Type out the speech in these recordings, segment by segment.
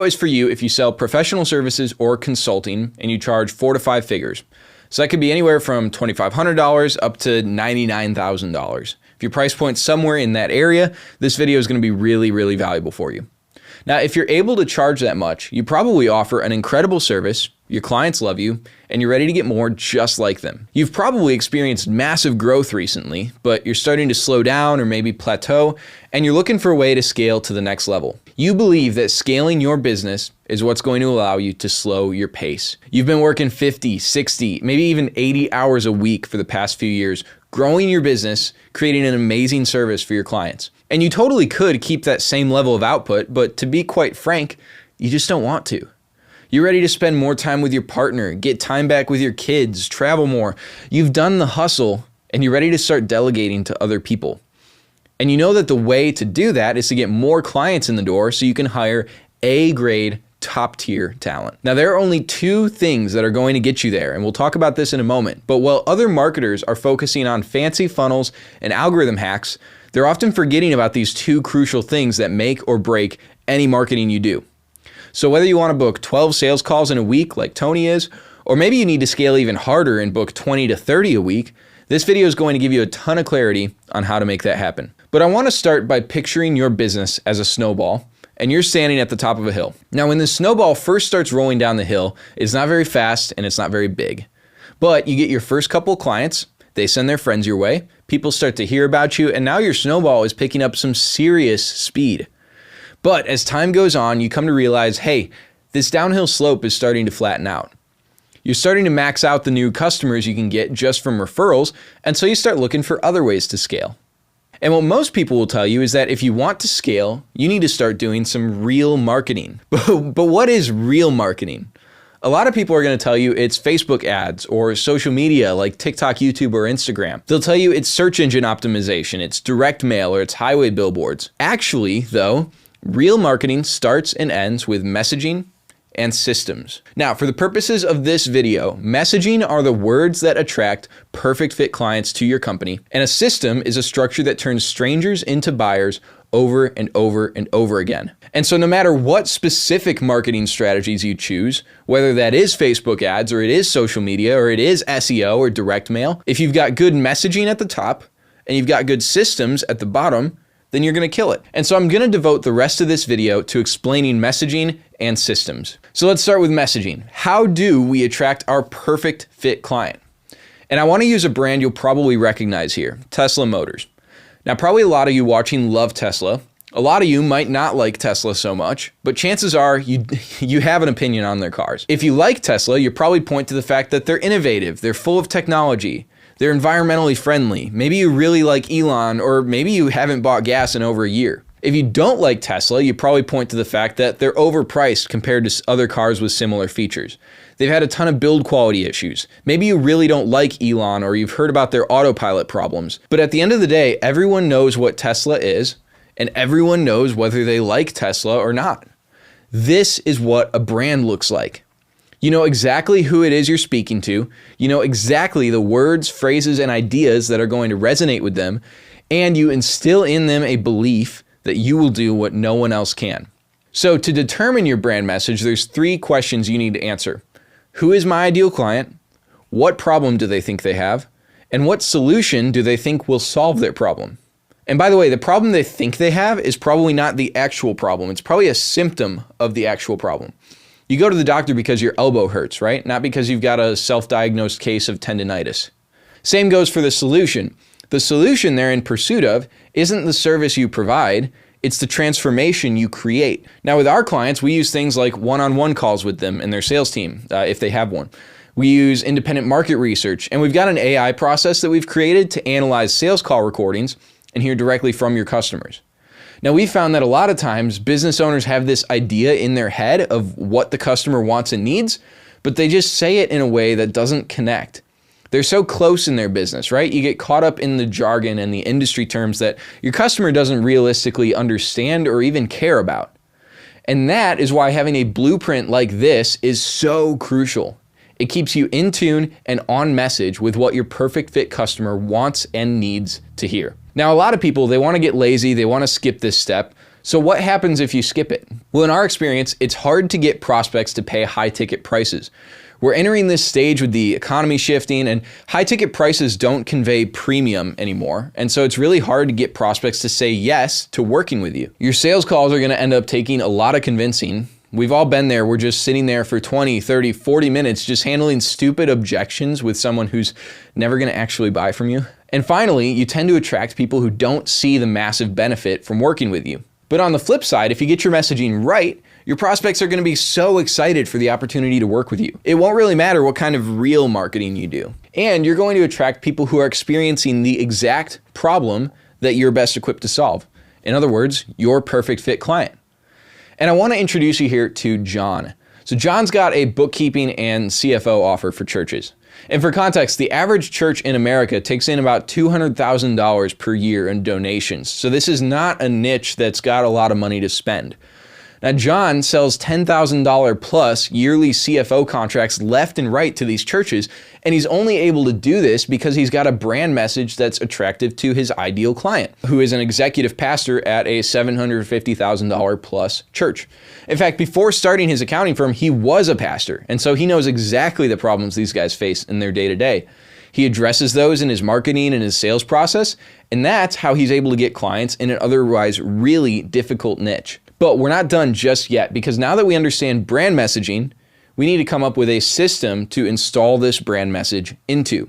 Is for you if you sell professional services or consulting and you charge 4 to 5 figures. So that could be anywhere from $2,500 up to $99,000. If your price point's somewhere in that area, this video is going to be really, really valuable for you. Now, if you're able to charge that much, you probably offer an incredible service, your clients love you, and you're ready to get more just like them. You've probably experienced massive growth recently, but you're starting to slow down or maybe plateau, and you're looking for a way to scale to the next level. You believe that scaling your business is what's going to allow you to slow your pace. You've been working 50, 60, maybe even 80 hours a week for the past few years, growing your business, creating an amazing service for your clients. And you totally could keep that same level of output, but to be quite frank, you just don't want to. You're ready to spend more time with your partner, get time back with your kids, travel more. You've done the hustle and you're ready to start delegating to other people. And you know that the way to do that is to get more clients in the door so you can hire A-grade, top-tier talent. Now, there are only 2 things that are going to get you there, and we'll talk about this in a moment. But while other marketers are focusing on fancy funnels and algorithm hacks, they're often forgetting about these 2 crucial things that make or break any marketing you do. So whether you want to book 12 sales calls in a week like Tony is, or maybe you need to scale even harder and book 20 to 30 a week, this video is going to give you a ton of clarity on how to make that happen. But I want to start by picturing your business as a snowball, and you're standing at the top of a hill. Now, when the snowball first starts rolling down the hill, it's not very fast and it's not very big. But you get your first couple clients, they send their friends your way, people start to hear about you, and now your snowball is picking up some serious speed. But as time goes on, you come to realize, hey, this downhill slope is starting to flatten out. You're starting to max out the new customers you can get just from referrals, and so you start looking for other ways to scale. And what most people will tell you is that if you want to scale, you need to start doing some real marketing. But what is real marketing? A lot of people are going to tell you it's Facebook ads or social media like TikTok, YouTube, or Instagram. They'll tell you it's search engine optimization, it's direct mail, or it's highway billboards. Actually, though, real marketing starts and ends with messaging and systems. Now, for the purposes of this video, messaging are the words that attract perfect fit clients to your company, and a system is a structure that turns strangers into buyers over and over and over again. And so no matter what specific marketing strategies you choose, whether that is Facebook ads or it is social media or it is SEO or direct mail, if you've got good messaging at the top and you've got good systems at the bottom, then you're going to kill it. And so I'm going to devote the rest of this video to explaining messaging and systems. So let's start with messaging. How do we attract our perfect fit client? And I want to use a brand you'll probably recognize here, Tesla Motors. Now, probably a lot of you watching love Tesla. A lot of you might not like Tesla so much, but chances are you have an opinion on their cars. If you like Tesla, you probably point to the fact that they're innovative, they're full of technology, they're environmentally friendly. Maybe you really like Elon, or maybe you haven't bought gas in over a year. If you don't like Tesla, you probably point to the fact that they're overpriced compared to other cars with similar features. They've had a ton of build quality issues. Maybe you really don't like Elon, or you've heard about their autopilot problems. But at the end of the day, everyone knows what Tesla is, and everyone knows whether they like Tesla or not. This is what a brand looks like. You know exactly who it is you're speaking to. You know exactly the words, phrases, and ideas that are going to resonate with them, and you instill in them a belief that you will do what no one else can. So to determine your brand message, there's 3 questions you need to answer. Who is my ideal client? What problem do they think they have? And what solution do they think will solve their problem? And by the way, the problem they think they have is probably not the actual problem. It's probably a symptom of the actual problem. You go to the doctor because your elbow hurts, right? Not because you've got a self-diagnosed case of tendinitis. Same goes for the solution. The solution they're in pursuit of isn't the service you provide, it's the transformation you create. Now with our clients, we use things like one-on-one calls with them and their sales team, if they have one. We use independent market research, and we've got an AI process that we've created to analyze sales call recordings and hear directly from your customers. Now we found that a lot of times business owners have this idea in their head of what the customer wants and needs, but they just say it in a way that doesn't connect. They're so close in their business, right? You get caught up in the jargon and the industry terms that your customer doesn't realistically understand or even care about. And that is why having a blueprint like this is so crucial. It keeps you in tune and on message with what your perfect fit customer wants and needs to hear. Now, a lot of people, they want to get lazy, they want to skip this step, So what happens if you skip it? Well, in our experience, it's hard to get prospects to pay high ticket prices. We're entering this stage with the economy shifting, and high ticket prices don't convey premium anymore. And so it's really hard to get prospects to say yes to working with you. Your sales calls are going to end up taking a lot of convincing. We've all been there. We're just sitting there for 20, 30, 40 minutes just handling stupid objections with someone who's never going to actually buy from you. And finally, you tend to attract people who don't see the massive benefit from working with you. But on the flip side, if you get your messaging right, your prospects are going to be so excited for the opportunity to work with you. It won't really matter what kind of real marketing you do. And you're going to attract people who are experiencing the exact problem that you're best equipped to solve. In other words, your perfect fit client. And I want to introduce you here to John. So John's got a bookkeeping and CFO offer for churches. And for context, the average church in America takes in about $200,000 per year in donations. So this is not a niche that's got a lot of money to spend. Now, John sells $10,000 plus yearly CFO contracts left and right to these churches, and he's only able to do this because he's got a brand message that's attractive to his ideal client, who is an executive pastor at a $750,000 plus church. In fact, before starting his accounting firm, he was a pastor, and so he knows exactly the problems these guys face in their day-to-day. He addresses those in his marketing and his sales process, and that's how he's able to get clients in an otherwise really difficult niche. But we're not done just yet, because now that we understand brand messaging, we need to come up with a system to install this brand message into.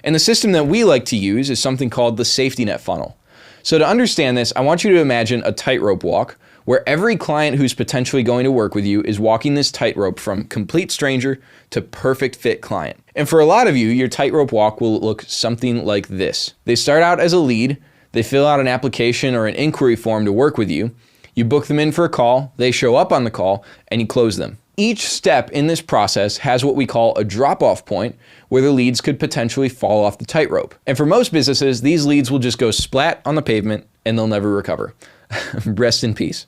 And the system that we like to use is something called the safety net funnel. So to understand this, I want you to imagine a tightrope walk where every client who's potentially going to work with you is walking this tightrope from complete stranger to perfect fit client. And for a lot of you, your tightrope walk will look something like this. They start out as a lead, they fill out an application or an inquiry form to work with you. You book them in for a call, they show up on the call, and you close them. Each step in this process has what we call a drop-off point where the leads could potentially fall off the tightrope. And for most businesses, these leads will just go splat on the pavement and they'll never recover. Rest in peace.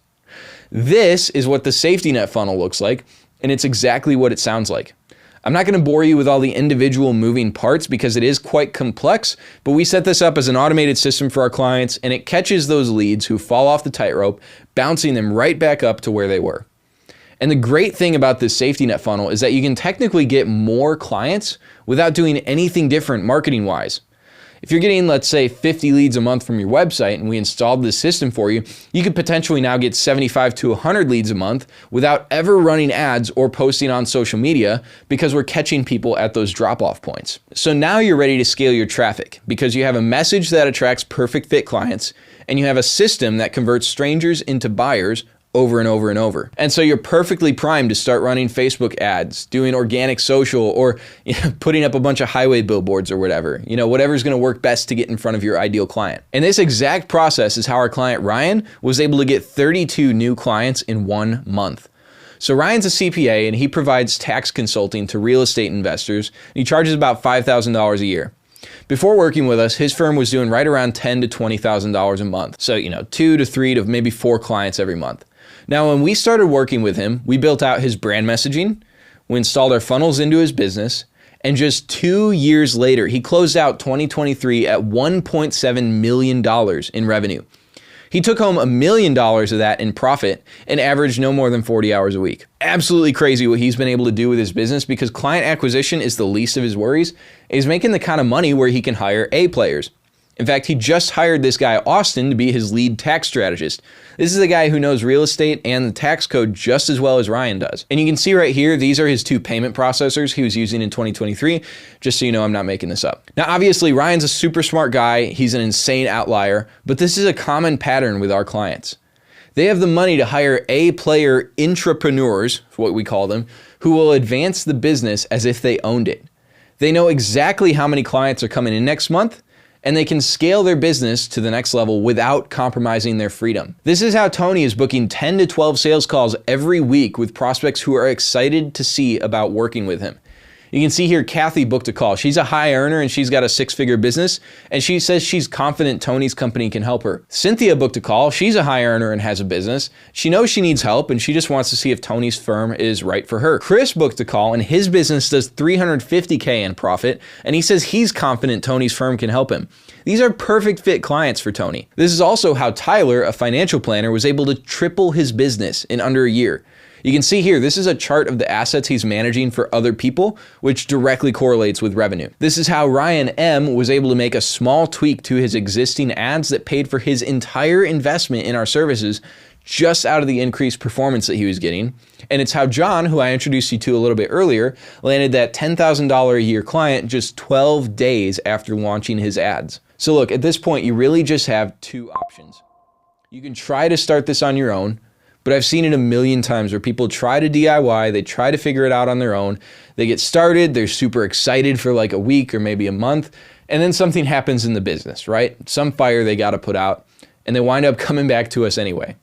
This is what the safety net funnel looks like, and it's exactly what it sounds like. I'm not going to bore you with all the individual moving parts because it is quite complex, but we set this up as an automated system for our clients, and it catches those leads who fall off the tightrope, bouncing them right back up to where they were. And the great thing about this safety net funnel is that you can technically get more clients without doing anything different marketing-wise. If you're getting, let's say, 50 leads a month from your website and we installed this system for you, you could potentially now get 75 to 100 leads a month without ever running ads or posting on social media because we're catching people at those drop-off points. So now you're ready to scale your traffic because you have a message that attracts perfect fit clients and you have a system that converts strangers into buyers over and over and over. And so you're perfectly primed to start running Facebook ads, doing organic social, or putting up a bunch of highway billboards or whatever. Whatever's going to work best to get in front of your ideal client. And this exact process is how our client Ryan was able to get 32 new clients in 1 month. So Ryan's a CPA and he provides tax consulting to real estate investors. And he charges about $5,000 a year. Before working with us, his firm was doing right around $10,000 to $20,000 a month. So, 2 to 3 to maybe 4 clients every month. Now, when we started working with him, we built out his brand messaging, we installed our funnels into his business, and just 2 years later, he closed out 2023 at $1.7 million in revenue. He took home $1 million of that in profit and averaged no more than 40 hours a week. Absolutely crazy what he's been able to do with his business because client acquisition is the least of his worries. He's making the kind of money where he can hire A players. In fact, he just hired this guy, Austin, to be his lead tax strategist. This is a guy who knows real estate and the tax code just as well as Ryan does. And you can see right here, these are his 2 payment processors he was using in 2023, just so you know I'm not making this up. Now, obviously, Ryan's a super smart guy. He's an insane outlier, but this is a common pattern with our clients. They have the money to hire A-player intrapreneurs, what we call them, who will advance the business as if they owned it. They know exactly how many clients are coming in next month, and they can scale their business to the next level without compromising their freedom. This is how Tony is booking 10 to 12 sales calls every week with prospects who are excited to see about working with him. You can see here Kathy booked a call. She's a high earner and she's got a 6-figure business, and she says she's confident Tony's company can help her. Cynthia booked a call. She's a high earner and has a business. She knows she needs help and she just wants to see if Tony's firm is right for her. Chris booked a call and his business does $350K in profit, and he says he's confident Tony's firm can help him. These are perfect fit clients for Tony. This is also how Tyler, a financial planner, was able to triple his business in under a year. You can see here, this is a chart of the assets he's managing for other people, which directly correlates with revenue. This is how Ryan M. was able to make a small tweak to his existing ads that paid for his entire investment in our services just out of the increased performance that he was getting. And it's how John, who I introduced you to a little bit earlier, landed that $10,000 a year client just 12 days after launching his ads. So look, at this point, you really just have two options. You can try to start this on your own, but I've seen it a million times where people try to DIY, they try to figure it out on their own, they get started, they're super excited for like a week or maybe a month, and then something happens in the business, right? Some fire they got to put out, and they wind up coming back to us anyway.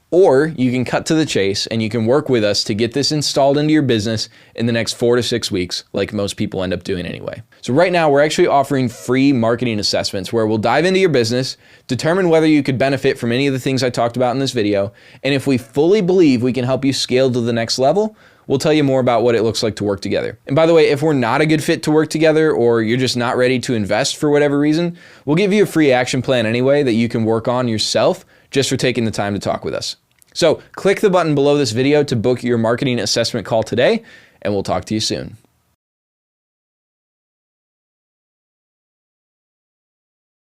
Or you can cut to the chase and you can work with us to get this installed into your business in the next 4 to 6 weeks, like most people end up doing anyway. So right now we're actually offering free marketing assessments where we'll dive into your business, determine whether you could benefit from any of the things I talked about in this video, and if we fully believe we can help you scale to the next level, we'll tell you more about what it looks like to work together. And by the way, if we're not a good fit to work together or you're just not ready to invest for whatever reason, we'll give you a free action plan anyway that you can work on yourself just for taking the time to talk with us. So click the button below this video to book your marketing assessment call today, and we'll talk to you soon.